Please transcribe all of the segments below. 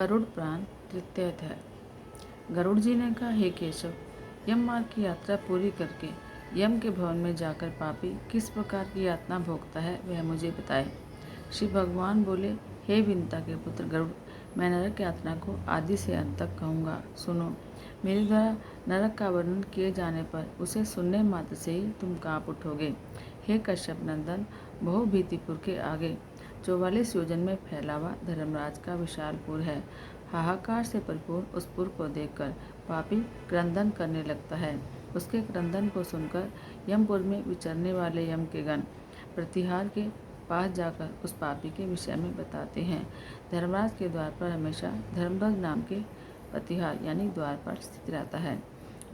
गरुड़ पुराण तृतीय अध्याय। गरुड़ जी ने कहा, हे केशव, यम मार्ग की यात्रा पूरी करके यम के भवन में जाकर पापी किस प्रकार की यातना भोगता है वह मुझे बताए। श्री भगवान बोले, हे विंता के पुत्र गरुड़, मैं नरक यातना को आदि से अंत तक कहूँगा। सुनो, मेरे द्वारा नरक का वर्णन किए जाने पर उसे सुनने मात्र से ही तुम काँप उठोगे। हे कश्यप नंदन, बहुभीतिपुर के आगे 44 योजन में फैला हुआ धर्मराज का विशालपुर है। हाहाकार से परिपूर्ण उस पुर को देखकर पापी क्रंदन करने लगता है। उसके क्रंदन को सुनकर यमपुर में विचरने वाले यम के गण प्रतिहार के पास जाकर उस पापी के विषय में बताते हैं। धर्मराज के द्वार पर हमेशा धर्मध्वज नाम के प्रतिहार यानी द्वारपाल स्थित रहता है।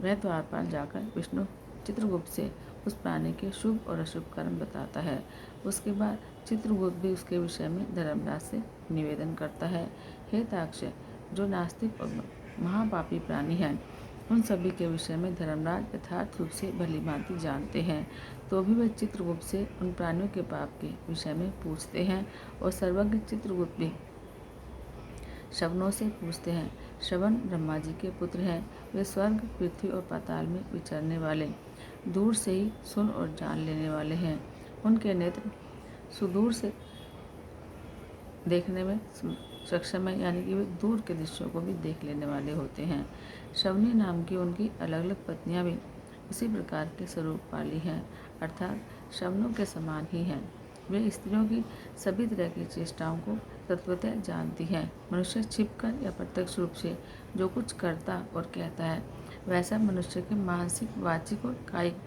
वह द्वारपाल जाकर विष्णु चित्रगुप्त से उस प्राणी के शुभ और अशुभ कर्म बताता है। उसके बाद चित्रगुप्त भी उसके विषय में धर्मराज से निवेदन करता है। हे ताक्ष, जो नास्तिक और महापापी प्राणी हैं, उन सभी के विषय में धर्मराज यथार्थ रूप से भलीभांति जानते हैं, तो भी वे चित्रगुप्त से उन प्राणियों के पाप के विषय में पूछते हैं। और सर्वज्ञ चित्रगुप्त भी श्रवणों से पूछते हैं। श्रवण ब्रह्मा जी के पुत्र हैं। वे स्वर्ग, पृथ्वी और पाताल में विचरने वाले, दूर से ही सुन और जान लेने वाले हैं। उनके नेत्र सुदूर से देखने में सक्षम है, यानी कि वे दूर के दृश्यों को भी देख लेने वाले होते हैं। श्रवणी नाम की उनकी अलग अलग पत्नियां भी उसी प्रकार के स्वरूप वाली हैं, अर्थात श्रवणों के समान ही हैं। वे स्त्रियों की सभी तरह की चेष्टाओं को तत्वतः जानती हैं। मनुष्य छिपकर या प्रत्यक्ष रूप से जो कुछ करता और कहता है, वैसा मनुष्य के मानसिक, वाचिक और कायिक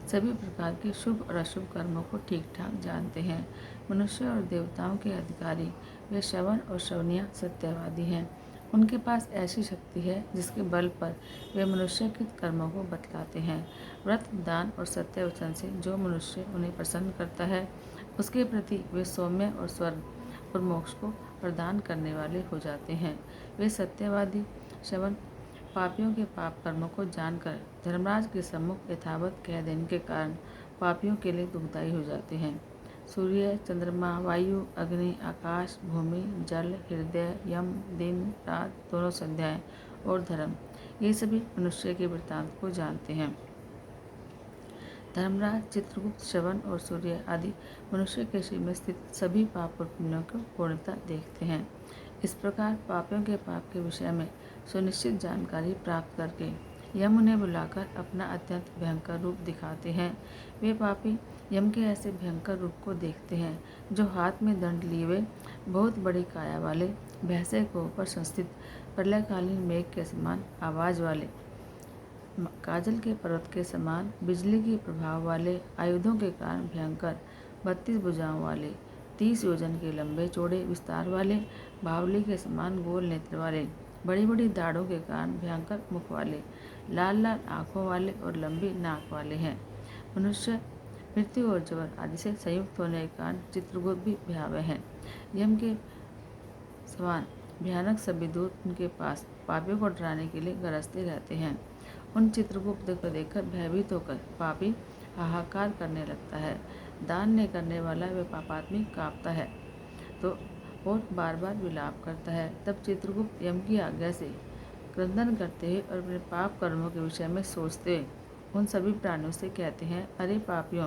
सभी प्रकार के शुभ और अशुभ कर्मों को ठीक ठाक जानते हैं। मनुष्य और देवताओं के अधिकारी वे श्रवण और श्रवणियाँ सत्यवादी हैं। उनके पास ऐसी शक्ति है जिसके बल पर वे मनुष्य के कर्मों को बतलाते हैं। व्रत, दान और सत्य वचन से जो मनुष्य उन्हें प्रसन्न करता है, उसके प्रति वे सौम्य और स्वर्ग और मोक्ष को प्रदान करने वाले हो जाते हैं। वे सत्यवादी श्रवण पापियों के पाप कर्मों को जानकर धर्मराज के सम्मुख यथावत कह देने के कारण पापियों के लिए दुखदायी हो जाते हैं। सूर्य, चंद्रमा, वायु, अग्नि, आकाश, भूमि, जल, हृदय, यम, दिन रात दोनों संध्याएं और धर्म, ये सभी मनुष्य के वृत्तांत को जानते हैं। धर्मराज, चित्रगुप्त, श्रवण और सूर्य आदि मनुष्य के शरीर में स्थित सभी पाप और पुण्यों को पूर्णतः देखते हैं। इस प्रकार पापियों के पाप के विषय में सुनिश्चित जानकारी प्राप्त करके यम उन्हें बुलाकर अपना अत्यंत भयंकर रूप दिखाते हैं। वे पापी यम के ऐसे भयंकर रूप को देखते हैं, जो हाथ में दंड लिए हुए बहुत बड़ी काया वाले, भैंसे को ऊपर संस्थित प्रलयकालीन मेघ के समान आवाज वाले, काजल के पर्वत के समान बिजली के प्रभाव वाले, आयुधों के कारण भयंकर 32 भुजाओं वाले, 30 योजन के लंबे चौड़े विस्तार वाले, बावली के समान गोल नेत्र वाले, बड़ी बड़ी दाढ़ों के कारण भयंकर मुख वाले, लाल लाल आँखों वाले और लंबी नाक वाले हैं। मनुष्य, मृत्यु और जबर आदि से संयुक्त होने के कारण चित्रगुप्त भी भयावह हैं। यम के समान भयानक सभी दूत उनके पास पापियों को डराने के लिए गरजते रहते हैं। उन चित्रगुप्त को देखकर भयभीत होकर पापी हाहाकार करने लगता है। दान न करने वाला वह पापात्मी कांपता है तो और बार बार विलाप करता है। तब चित्रगुप्त यम की आज्ञा से क्रंदन करते हुए और अपने पाप कर्मों के विषय में सोचते हुए उन सभी प्राणियों से कहते हैं, अरे पापियों,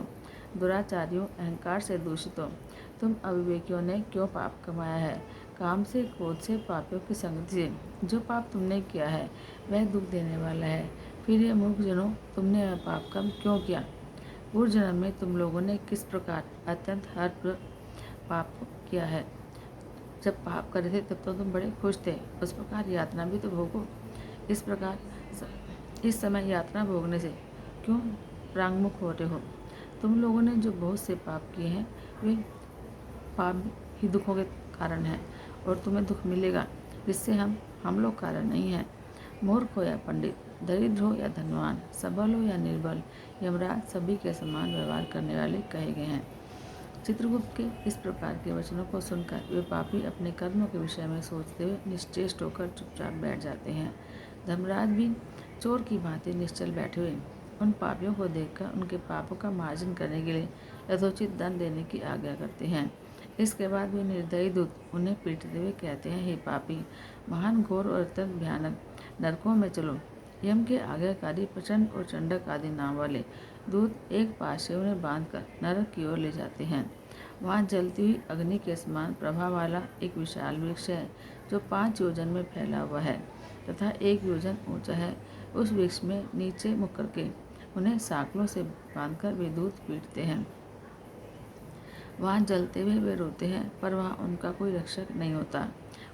दुराचारियों, अहंकार से दूषित हो, तुम अविवेकियों ने क्यों पाप कमाया है? काम से, क्रोध से, पापियों की संगति से जो पाप तुमने किया है वह दुख देने वाला है। फिर ये मूर्ख जनों, तुमने वह पाप कर्म क्यों किया? पूर्व जन्म में तुम लोगों ने किस प्रकार अत्यंत हर्षपूर्वक पाप किया है? जब पाप कर रहे थे तब तो तुम बड़े खुश थे, उस प्रकार यातना भी तो भोगो। इस प्रकार इस समय यातना भोगने से क्यों प्रांगमुख हो रहे हो? तुम लोगों ने जो बहुत से पाप किए हैं, वे पाप ही दुखों के कारण हैं और तुम्हें दुख मिलेगा जिससे हम लोग कारण नहीं हैं। मूर्ख हो या पंडित, दरिद्र हो या धनवान, सबल हो या निर्बल, यमराज सभी के समान व्यवहार करने वाले कहे गए हैं। चित्रगुप्त के इस प्रकार के वचनों को सुनकर वे पापी अपने कर्मों के विषय में सोचते हुए निश्चेष्ट होकर चुपचाप बैठ जाते हैं। धर्मराज भी चोर की भांति निश्चल बैठे हुए उन पापियों को देखकर उनके पापों का मार्जन करने के लिए यथोचित दंड देने की आज्ञा करते हैं। इसके बाद वे निर्दयी दूत उन्हें पीटते हुए कहते हैं, हे पापी, महान घोर और अत्यंत भयानक नरकों में चलो। यम के आज्ञाकारी प्रचंड और चंडक आदि नाम वाले दूत एक पास से उन्हें बांधकर नरक की ओर ले जाते हैं। वहाँ जलती हुई अग्नि के समान प्रभा वाला एक विशाल वृक्ष है जो 5 योजन में फैला हुआ है तथा 1 योजन ऊंचा है। उस वृक्ष में नीचे मुख करके उन्हें साँकलों से बांधकर वे दूत पीटते हैं। वहाँ जलते हुए वे रोते हैं, पर वहाँ उनका कोई रक्षक नहीं होता।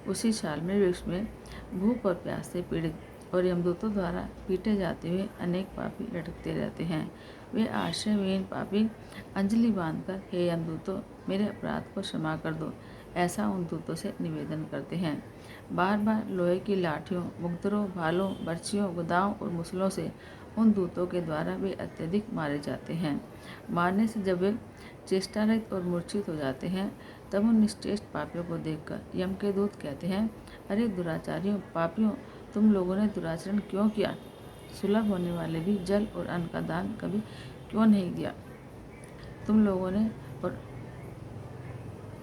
उसी शालमली वृक्ष में भूख और प्यास से पीड़ित और यमदूतों द्वारा पीटे जाते हुए अनेक पापी लटकते रहते हैं। वे आश्रयविहीन पापी अंजलि बांधकर, हे यमदूतों, मेरे अपराध को क्षमा कर दो, ऐसा उन दूतों से निवेदन करते हैं। बार बार लोहे की लाठियों, मुक्तरों, भालों, बर्छियों, गदाओं और मुसलों से उन दूतों के द्वारा वे अत्यधिक मारे जाते हैं। मारने से जब वे चेष्टारहित और मूर्छित हो जाते हैं, तब उन निश्चेष्ट पापियों को देखकर यम के दूत कहते हैं, अरे दुराचारियों, पापियों, तुम लोगों ने दुराचरण क्यों किया? सुलभ होने वाले भी जल और अन्न का दान कभी क्यों नहीं दिया? तुम लोगों ने और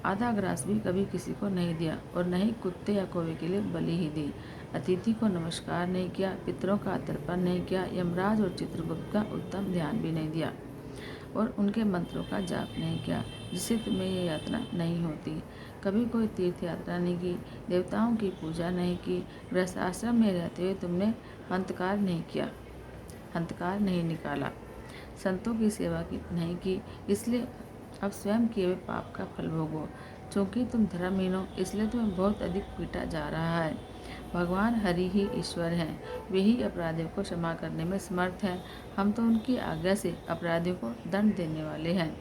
आधा ग्रास भी कभी किसी को नहीं दिया और न ही कुत्ते या कौवे के लिए बलि ही दी। अतिथि को नमस्कार नहीं किया, पितरों का तर्पण नहीं किया, यमराज और चित्रगुप्त का उत्तम ध्यान भी नहीं दिया और उनके मंत्रों का जाप नहीं किया, जिससे तुम्हें ये यातना नहीं होती। कभी कोई तीर्थ यात्रा नहीं की, देवताओं की पूजा नहीं की, गृहस्थाश्रम में रहते हुए तुमने हंतकार नहीं किया, हंतकार नहीं निकाला, संतों की सेवा की नहीं की, इसलिए अब स्वयं किए हुए पाप का फल भोगो। चूँकि तुम धर्महीन हो, इसलिए तुम्हें बहुत अधिक पीटा जा रहा है। भगवान हरि ही ईश्वर हैं, वे ही अपराधियों को क्षमा करने में समर्थ हैं। हम तो उनकी आज्ञा से अपराधियों को दंड देने वाले हैं।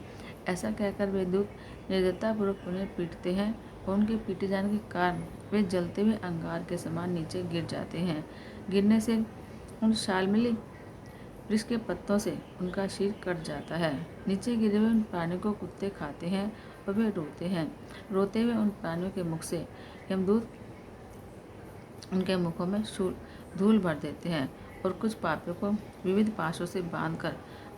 ऐसा कहकर वे दूत निर्दयतापूर्वक उन्हें पीटते हैं और उनके पीटे जाने के कारण वे जलते हुए अंगार के समान नीचे गिर जाते हैं। गिरने से उन शालमली वृक्ष के पत्तों से उनका सिर कट जाता है। नीचे गिरे हुए उन प्राणियों को कुत्ते खाते हैं और वे रोते हैं। रोते हुए उन प्राणियों के मुख से यमदूत उनके मुखों में धूल भर देते हैं और कुछ पापियों को विविध पाशों से बांधकर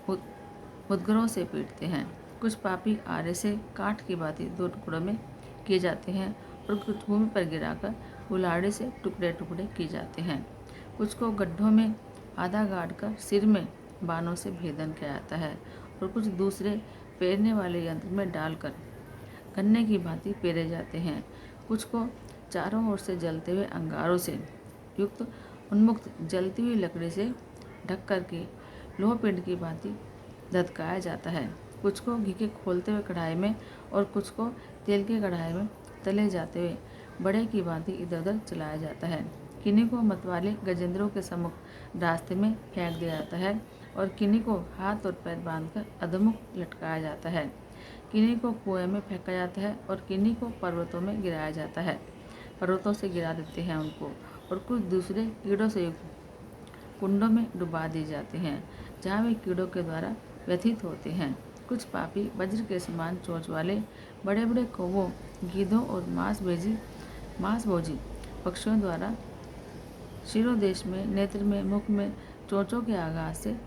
मुद्गरों से पीटते हैं। कुछ पापी आरे से काठ की भांति 2 टुकड़ों में किए जाते हैं और कुछ भूमि पर गिराकर कुल्हाड़ी से टुकड़े टुकड़े किए जाते हैं। कुछ को गड्ढों में आधा गाड़कर सिर में बाणों से भेदन किया जाता है और कुछ दूसरे पेरने वाले यंत्र में डालकर गन्ने की भांति पेरे जाते हैं। कुछ को चारों ओर से जलते हुए अंगारों से युक्त उन्मुक्त जलती हुई लकड़ी से ढक करके लोहपिंड की भांति धधकाया जाता है। कुछ को घी के खोलते हुए कढ़ाई में और कुछ को तेल के कढ़ाई में तले जाते हुए बड़े की भांति इधर उधर चलाया जाता है। किन्हीं को मतवाले गजेंद्रों के सम्मुख रास्ते में फेंक दिया जाता है और किन्हीं को हाथ और पैर बांधकर अधोमुख लटकाया जाता है। किन्हीं को कुएं में फेंका जाता है और किन्हीं को पर्वतों में गिराया जाता है। पर्वतों से गिरा देते हैं उनको और कुछ दूसरे कीड़ों से युक्त कुंडों में डुबा दिए जाते हैं, जहाँ वे कीड़ों के द्वारा व्यथित होते हैं। कुछ पापी वज्र के समान चोंच वाले बड़े बड़े कौवों, गीधों और मांसभोजी पक्षियों द्वारा शिरोदेश में, नेत्र में, मुख में चोंचों के आघात से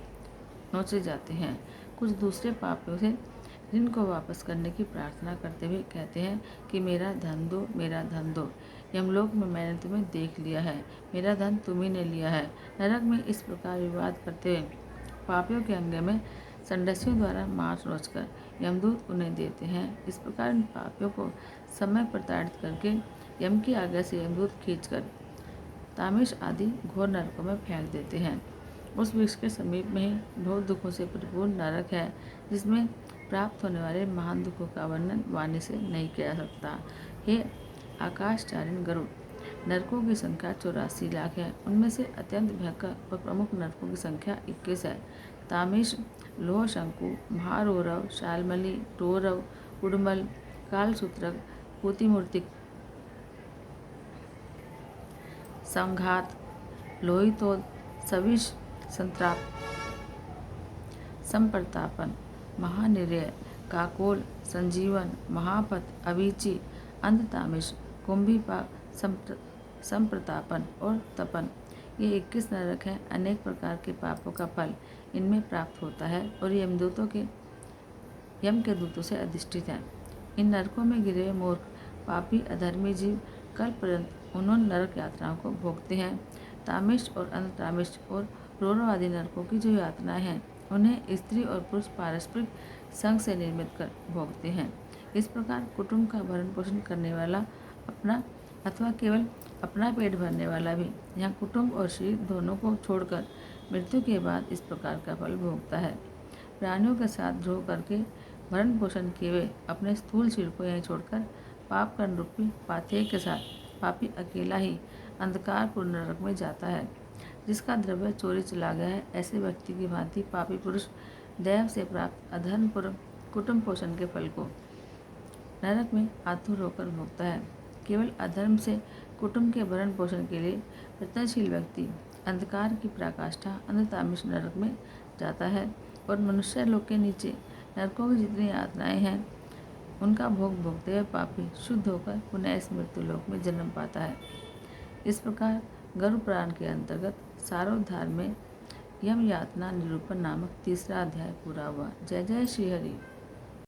नोचे जाते हैं। कुछ दूसरे पापियों से ऋण को वापस करने की प्रार्थना करते हुए कहते हैं कि मेरा धन दो, मेरा धन दो। यमलोक में मैंने तुम्हें देख लिया है, मेरा धन तुम्ही ने लिया है। नरक में इस प्रकार विवाद करते हुए पापियों के अंग में संडसियों द्वारा मार नोचकर यमदूत उन्हें देते हैं। इस प्रकार इन पापियों को समय प्रताड़ित करके यम की आज्ञा से यमदूत खींचकर तामिश आदि घोर नरकों में फेंक देते हैं। उस वृक्ष के समीप में ही बहुत दुखों से परिपूर्ण नरक है, जिसमें प्राप्त होने वाले महान दुखों का वर्णन वाणी से नहीं किया जा सकता। हे आकाशचारिण गरुड़, नरकों की संख्या 84 लाख है। उनमें से अत्यंत भयंकर और प्रमुख नरकों की संख्या 21 है। तामिश, लोह शंकु, महारोरव, शालमली, टोरव, उड़मल, कालसूत्रक, पूतिमूर्तिक, संघात, लोहितोद, सविश, संत्राप, संप्रतापन, महानिर्य, काकोल, संजीवन, महापत, अवीची, अंधतामिश, कुंभीपाक, संप्रतापन और तपन, ये 21 नरक हैं। अनेक प्रकार के पापों का फल इनमें प्राप्त होता है और यम के दूतों से अधिष्ठित है। इन नरकों में गिरे हुए मूर्ख, पापी, अधर्मी जीव कल्प पर्यंत उन्होंने नरक यात्राओं को भोगते हैं। तामिश और अंततामिश और रोरो आदि नरकों की जो यातनाएं हैं, उन्हें स्त्री और पुरुष पारस्परिक संग से निर्मित कर भोगते हैं। इस प्रकार कुटुंब का भरण पोषण करने वाला अपना अथवा केवल अपना पेट भरने वाला भी यहाँ कुटुंब और शरीर दोनों को छोड़कर मृत्यु के बाद इस प्रकार का फल भोगता है। प्राणियों के साथ द्रोह करके भरण पोषण किए हुए अपने स्थूल शरीर को यहीं छोड़कर पाप कर्म रूपी पाथेय के साथ पापी अकेला ही अंधकारपूर्ण नरक में जाता है। जिसका द्रव्य चोरी चला गया है, ऐसे व्यक्ति की भांति पापी पुरुष दैव से प्राप्त अधर्मपूर्वक कुटुंब पोषण के फल को नरक में आतुर होकर भोगता है। केवल अधर्म से कुटुंब के भरण पोषण के लिए प्रयत्नशील व्यक्ति अंधकार की पराकाष्ठा अंधतामिश नरक में जाता है और मनुष्य लोक के नीचे नरकों की जितनी यातनाएं हैं, उनका भोग भोगते हुए पापी शुद्ध होकर पुनः इस मृत्यु लोक में जन्म पाता है। इस प्रकार गरुड़ पुराण के अंतर्गत सारोद्धार में यम यातना निरूपण नामक तीसरा अध्याय पूरा हुआ। जय जय श्री हरि।